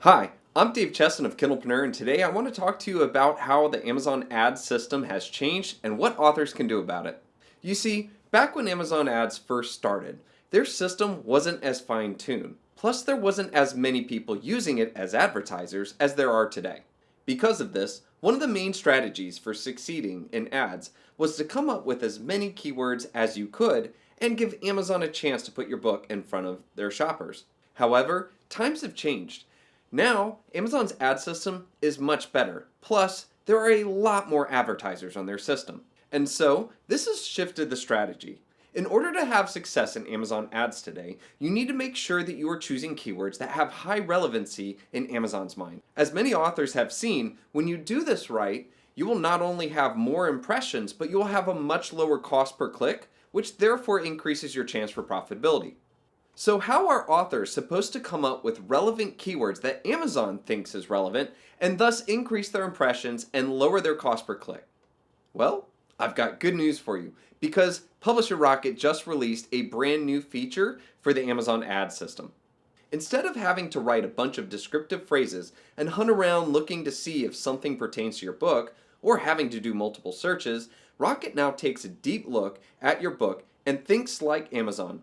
Hi, I'm Dave Chesson of Kindlepreneur, and today I want to talk to you about how the Amazon Ads system has changed and what authors can do about it. You see, back when Amazon Ads first started, their system wasn't as fine-tuned. Plus, there wasn't as many people using it as advertisers as there are today. Because of this, one of the main strategies for succeeding in ads was to come up with as many keywords as you could and give Amazon a chance to put your book in front of their shoppers. However, times have changed. Now, Amazon's ad system is much better. Plus, there are a lot more advertisers on their system. And so, this has shifted the strategy. In order to have success in Amazon ads today, you need to make sure that you are choosing keywords that have high relevancy in Amazon's mind. As many authors have seen, when you do this right, you will not only have more impressions, but you will have a much lower cost per click, which therefore increases your chance for profitability. So how are authors supposed to come up with relevant keywords that Amazon thinks is relevant and thus increase their impressions and lower their cost per click? Well, I've got good news for you because Publisher Rocket just released a brand new feature for the Amazon ad system. Instead of having to write a bunch of descriptive phrases and hunt around looking to see if something pertains to your book or having to do multiple searches, Rocket now takes a deep look at your book and thinks like Amazon.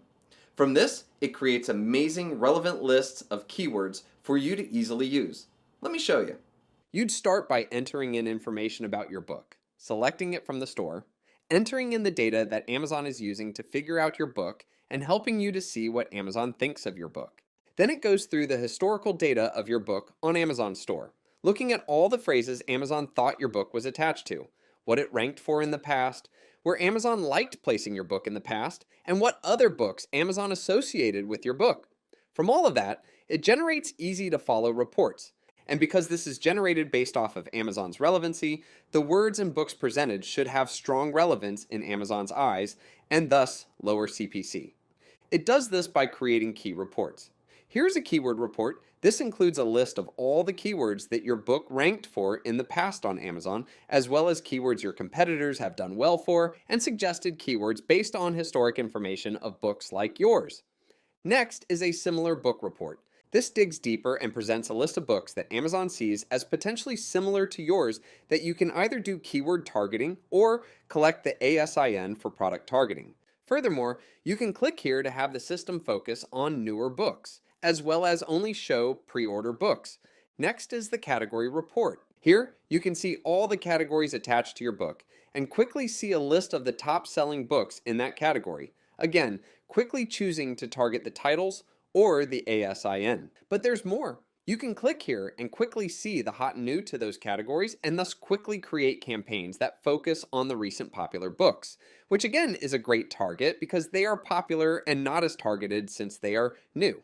From this, it creates amazing relevant lists of keywords for you to easily use. Let me show you. You'd start by entering in information about your book, selecting it from the store, entering in the data that Amazon is using to figure out your book, and helping you to see what Amazon thinks of your book. Then it goes through the historical data of your book on Amazon Store, looking at all the phrases Amazon thought your book was attached to, what it ranked for in the past, where Amazon liked placing your book in the past, and what other books Amazon associated with your book. From all of that, it generates easy to follow reports. And because this is generated based off of Amazon's relevancy, the words and books presented should have strong relevance in Amazon's eyes, and thus lower CPC. It does this by creating key reports. Here's a keyword report. This includes a list of all the keywords that your book ranked for in the past on Amazon, as well as keywords your competitors have done well for, and suggested keywords based on historic information of books like yours. Next is a similar book report. This digs deeper and presents a list of books that Amazon sees as potentially similar to yours that you can either do keyword targeting or collect the ASIN for product targeting. Furthermore, you can click here to have the system focus on newer books, as well as only show pre-order books. Next is the category report. Here, you can see all the categories attached to your book and quickly see a list of the top-selling books in that category. Again, quickly choosing to target the titles or the ASIN. But there's more. You can click here and quickly see the hot and new to those categories and thus quickly create campaigns that focus on the recent popular books, which again is a great target because they are popular and not as targeted since they are new.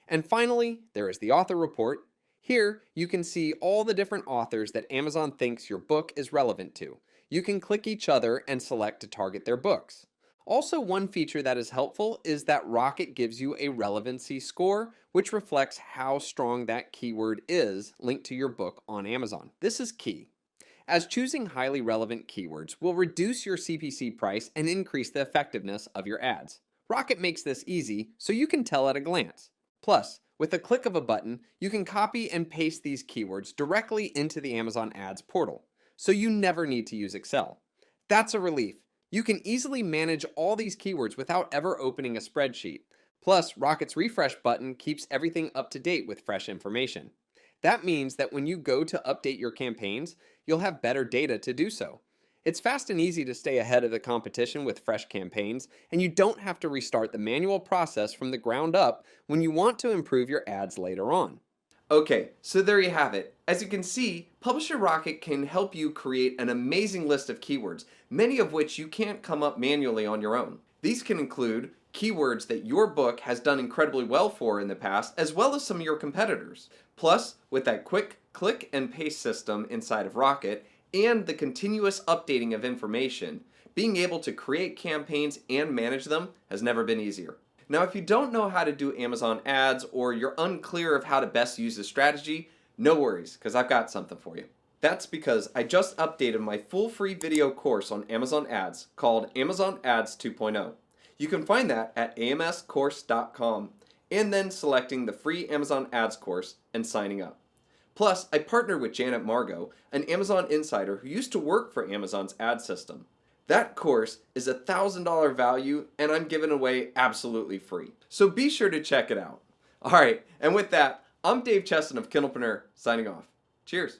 And finally, there is the author report. Here, you can see all the different authors that Amazon thinks your book is relevant to. You can click each other and select to target their books. Also, one feature that is helpful is that Rocket gives you a relevancy score, which reflects how strong that keyword is linked to your book on Amazon. This is key, as choosing highly relevant keywords will reduce your CPC price and increase the effectiveness of your ads. Rocket makes this easy so you can tell at a glance. Plus, with a click of a button, you can copy and paste these keywords directly into the Amazon Ads portal, so you never need to use Excel. That's a relief. You can easily manage all these keywords without ever opening a spreadsheet. Plus, Rocket's refresh button keeps everything up to date with fresh information. That means that when you go to update your campaigns, you'll have better data to do so. It's fast and easy to stay ahead of the competition with fresh campaigns, and you don't have to restart the manual process from the ground up when you want to improve your ads later on. Okay, so there you have it. As you can see, Publisher Rocket can help you create an amazing list of keywords, many of which you can't come up manually on your own. These can include keywords that your book has done incredibly well for in the past, as well as some of your competitors. Plus, with that quick click and paste system inside of Rocket, and the continuous updating of information, being able to create campaigns and manage them has never been easier. Now, if you don't know how to do Amazon ads or you're unclear of how to best use this strategy, no worries, because I've got something for you. That's because I just updated my full free video course on Amazon ads called Amazon Ads 2.0. You can find that at amscourse.com and then selecting the free Amazon ads course and signing up. Plus, I partnered with Janet Margot, an Amazon insider who used to work for Amazon's ad system. That course is a $1,000 value and I'm giving away absolutely free. So be sure to check it out. All right, and with that, I'm Dave Cheston of Kindlepreneur signing off. Cheers.